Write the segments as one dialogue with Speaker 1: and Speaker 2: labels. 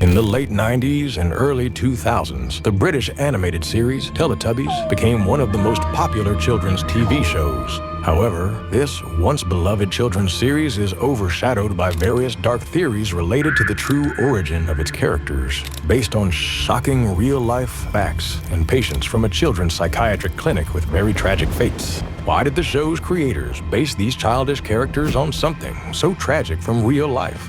Speaker 1: In the late 90s and early 2000s, the British animated series Teletubbies became one of the most popular children's TV shows. However, this once-beloved children's series is overshadowed by various dark theories related to the true origin of its characters, based on shocking real-life facts and patients from a children's psychiatric clinic with very tragic fates. Why did the show's creators base these childish characters on something so tragic from real life?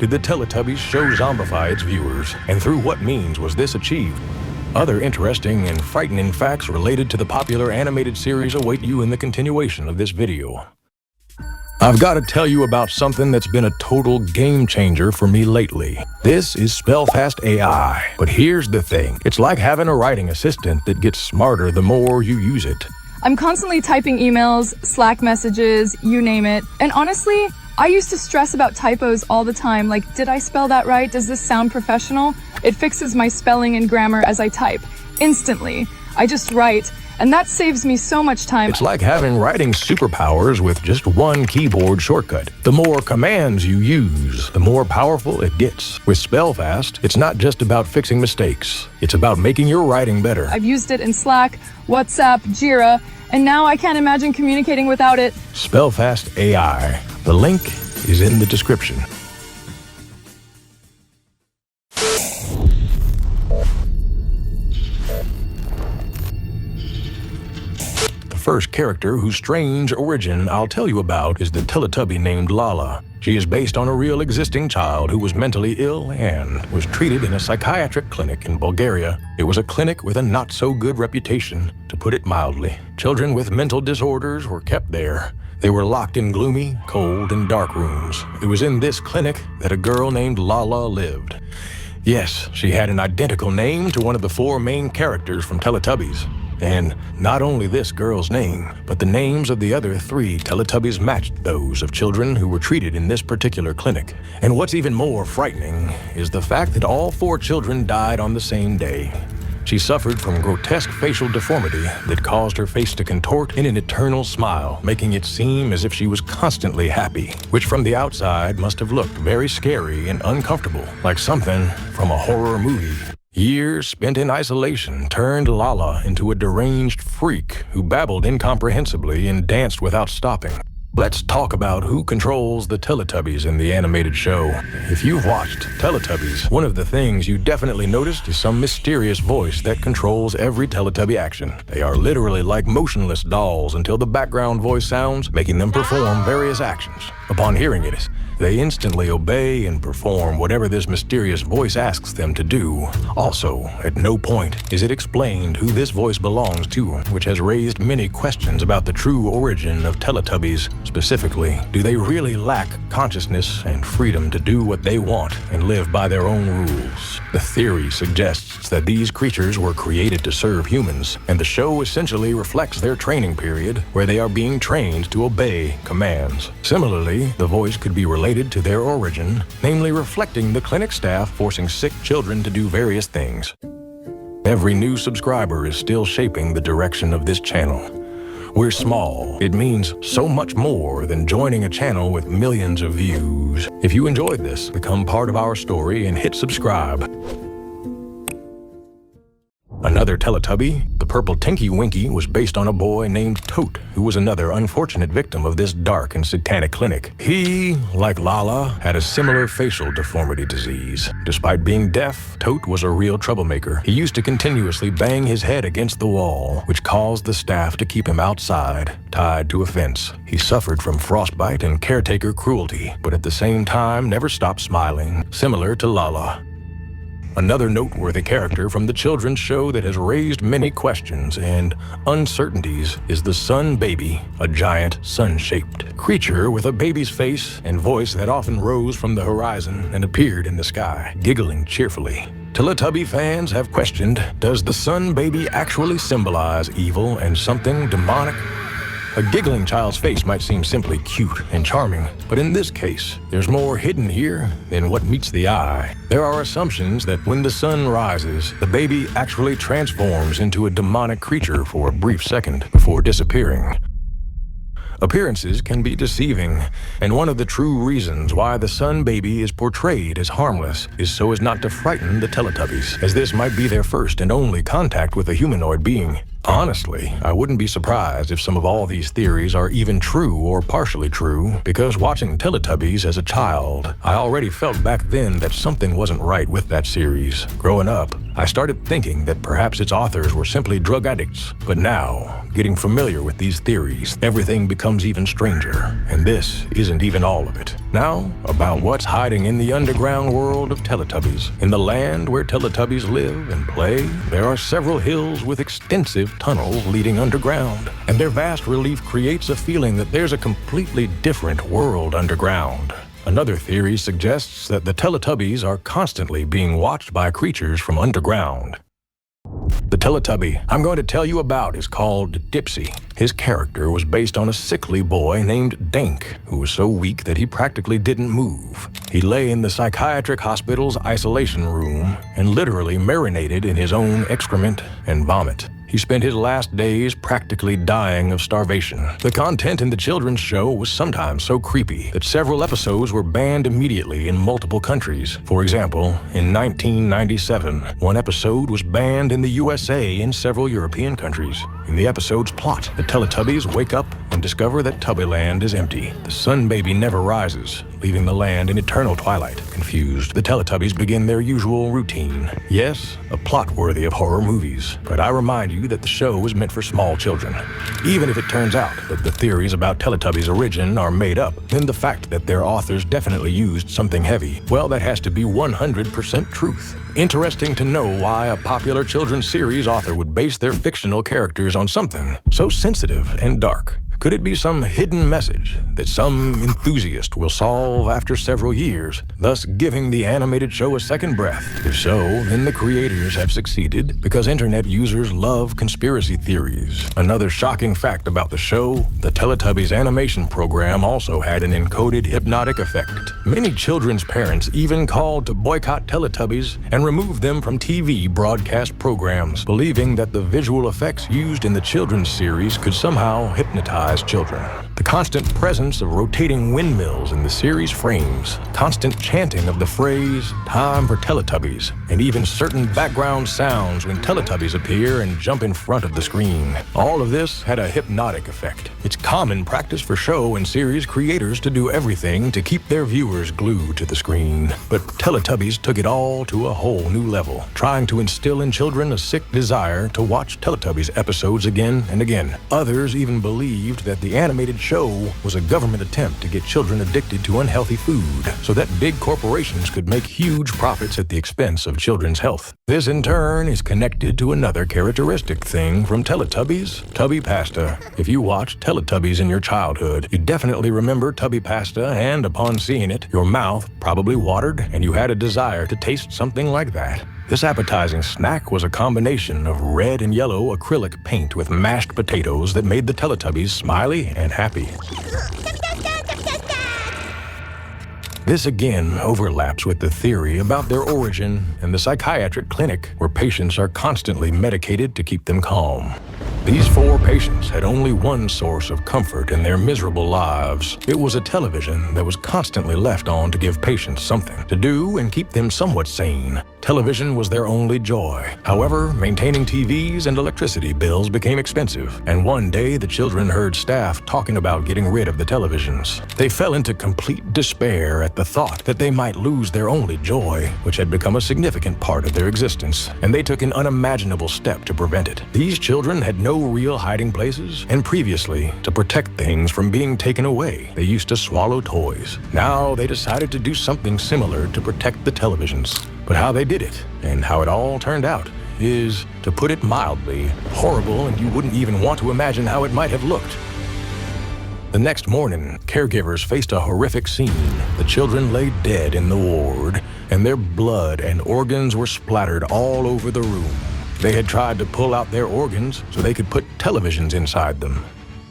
Speaker 1: Did the Teletubbies show zombify its viewers, and through what means was this achieved? Other interesting and frightening facts related to the popular animated series await you in the continuation of this video. I've got to tell you about something that's been a total game changer for me lately. This is Spellfast AI. But here's the thing, it's like having a writing assistant that gets smarter the more you use it.
Speaker 2: I'm constantly typing emails, Slack messages, you name it. And honestly, I used to stress about typos all the time, like, did I spell that right? Does this sound professional? It fixes my spelling and grammar as I type, instantly. I just write, and that saves me so much time.
Speaker 1: It's like having writing superpowers with just one keyboard shortcut. The more commands you use, the more powerful it gets. With Spellfast, it's not just about fixing mistakes. It's about making your writing better.
Speaker 2: I've used it in Slack, WhatsApp, Jira, and now I can't imagine communicating without it.
Speaker 1: Spellfast AI. The link is in the description. The first character whose strange origin I'll tell you about is the Teletubby named Lala. She is based on a real existing child who was mentally ill and was treated in a psychiatric clinic in Bulgaria. It was a clinic with a not-so-good reputation, to put it mildly. Children with mental disorders were kept there. They were locked in gloomy, cold, and dark rooms. It was in this clinic that a girl named Laa-Laa lived. Yes, she had an identical name to one of the four main characters from Teletubbies. And not only this girl's name, but the names of the other three Teletubbies matched those of children who were treated in this particular clinic. And what's even more frightening is the fact that all four children died on the same day. She suffered from grotesque facial deformity that caused her face to contort in an eternal smile, making it seem as if she was constantly happy, which from the outside must have looked very scary and uncomfortable, like something from a horror movie. Years spent in isolation turned Lala into a deranged freak who babbled incomprehensibly and danced without stopping. Let's talk about who controls the Teletubbies in the animated show. If you've watched Teletubbies, one of the things you definitely noticed is some mysterious voice that controls every Teletubby action. They are literally like motionless dolls until the background voice sounds, making them perform various actions. Upon hearing it, they instantly obey and perform whatever this mysterious voice asks them to do. Also, at no point is it explained who this voice belongs to, which has raised many questions about the true origin of Teletubbies. Specifically, do they really lack consciousness and freedom to do what they want and live by their own rules? The theory suggests that these creatures were created to serve humans, and the show essentially reflects their training period, where they are being trained to obey commands. Similarly, the voice could be related to their origin, namely reflecting the clinic staff forcing sick children to do various things. Every new subscriber is still shaping the direction of this channel. We're small. It means so much more than joining a channel with millions of views. If you enjoyed this, become part of our story and hit subscribe. Another Teletubby, the purple Tinky Winky, was based on a boy named Tote, who was another unfortunate victim of this dark and satanic clinic. He, like Lala, had a similar facial deformity disease. Despite being deaf, Tote was a real troublemaker. He used to continuously bang his head against the wall, which caused the staff to keep him outside, tied to a fence. He suffered from frostbite and caretaker cruelty, but at the same time never stopped smiling, similar to Lala. Another noteworthy character from the children's show that has raised many questions and uncertainties is the Sun Baby, a giant sun-shaped creature with a baby's face and voice that often rose from the horizon and appeared in the sky, giggling cheerfully. Teletubby fans have questioned, does the Sun Baby actually symbolize evil and something demonic? A giggling child's face might seem simply cute and charming, but in this case, there's more hidden here than what meets the eye. There are assumptions that when the sun rises, the baby actually transforms into a demonic creature for a brief second before disappearing. Appearances can be deceiving, and one of the true reasons why the Sun Baby is portrayed as harmless is so as not to frighten the Teletubbies, as this might be their first and only contact with a humanoid being. Honestly, I wouldn't be surprised if some of all these theories are even true or partially true, because watching Teletubbies as a child, I already felt back then that something wasn't right with that series. Growing up, I started thinking that perhaps its authors were simply drug addicts, but now, getting familiar with these theories, everything becomes even stranger, and this isn't even all of it. Now, about what's hiding in the underground world of Teletubbies. In the land where Teletubbies live and play, there are several hills with extensive tunnels leading underground, and their vast relief creates a feeling that there's a completely different world underground. Another theory suggests that the Teletubbies are constantly being watched by creatures from underground. The Teletubby I'm going to tell you about is called Dipsy. His character was based on a sickly boy named Dink, who was so weak that he practically didn't move. He lay in the psychiatric hospital's isolation room and literally marinated in his own excrement and vomit. He spent his last days practically dying of starvation. The content in the children's show was sometimes so creepy that several episodes were banned immediately in multiple countries. For example, in 1997, one episode was banned in the USA and several European countries. In the episode's plot, the Teletubbies wake up and discover that Tubbyland is empty. The Sun Baby never rises, leaving the land in eternal twilight. Confused, the Teletubbies begin their usual routine. Yes, a plot worthy of horror movies, but I remind you that the show was meant for small children. Even if it turns out that the theories about Teletubbies' origin are made up, then the fact that their authors definitely used something heavy, well, that has to be 100% truth. Interesting to know why a popular children's series author would base their fictional characters on something so sensitive and dark. Could it be some hidden message that some enthusiast will solve after several years, thus giving the animated show a second breath? If so, then the creators have succeeded, because internet users love conspiracy theories. Another shocking fact about the show, the Teletubbies animation program also had an encoded hypnotic effect. Many children's parents even called to boycott Teletubbies and remove them from TV broadcast programs, believing that the visual effects used in the children's series could somehow hypnotize children. The constant presence of rotating windmills in the series frames, constant chanting of the phrase, "Time for Teletubbies," and even certain background sounds when Teletubbies appear and jump in front of the screen. All of this had a hypnotic effect. It's common practice for show and series creators to do everything to keep their viewers glued to the screen. But Teletubbies took it all to a whole new level, trying to instill in children a sick desire to watch Teletubbies episodes again and again. Others even believed that the animated show was a government attempt to get children addicted to unhealthy food so that big corporations could make huge profits at the expense of children's health. This in turn is connected to another characteristic thing from Teletubbies, Tubbypasta. If you watched Teletubbies in your childhood, you definitely remember Tubbypasta, and upon seeing it, your mouth probably watered and you had a desire to taste something like that. This appetizing snack was a combination of red and yellow acrylic paint with mashed potatoes that made the Teletubbies smiley and happy. This again overlaps with the theory about their origin and the psychiatric clinic where patients are constantly medicated to keep them calm. These 4 patients had only one source of comfort in their miserable lives. It was a television that was constantly left on to give patients something to do and keep them somewhat sane. Television was their only joy. However, maintaining TVs and electricity bills became expensive, and one day the children heard staff talking about getting rid of the televisions. They fell into complete despair at the thought that they might lose their only joy, which had become a significant part of their existence, and they took an unimaginable step to prevent it. These children had no real hiding places, and previously, to protect things from being taken away, they used to swallow toys. Now they decided to do something similar to protect the televisions. But how they did it, and how it all turned out, is, to put it mildly, horrible, and you wouldn't even want to imagine how it might have looked. The next morning, caregivers faced a horrific scene. The children lay dead in the ward, and their blood and organs were splattered all over the room. They had tried to pull out their organs so they could put televisions inside them.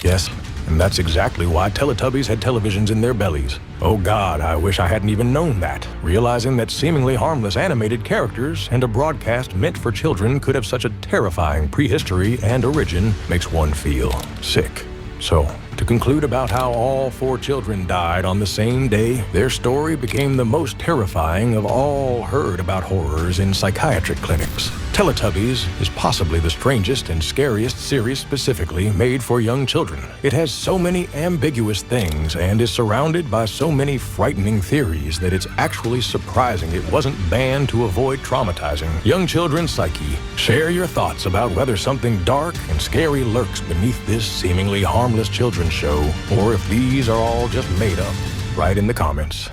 Speaker 1: Yes, and that's exactly why Teletubbies had televisions in their bellies. Oh God, I wish I hadn't even known that. Realizing that seemingly harmless animated characters and a broadcast meant for children could have such a terrifying prehistory and origin makes one feel sick. So, To conclude about how all 4 children died on the same day, their story became the most terrifying of all heard about horrors in psychiatric clinics. Teletubbies is possibly the strangest and scariest series specifically made for young children. It has so many ambiguous things and is surrounded by so many frightening theories that it's actually surprising it wasn't banned to avoid traumatizing young children's psyche. Share your thoughts about whether something dark and scary lurks beneath this seemingly harmless children's show, or if these are all just made up. Write in the comments.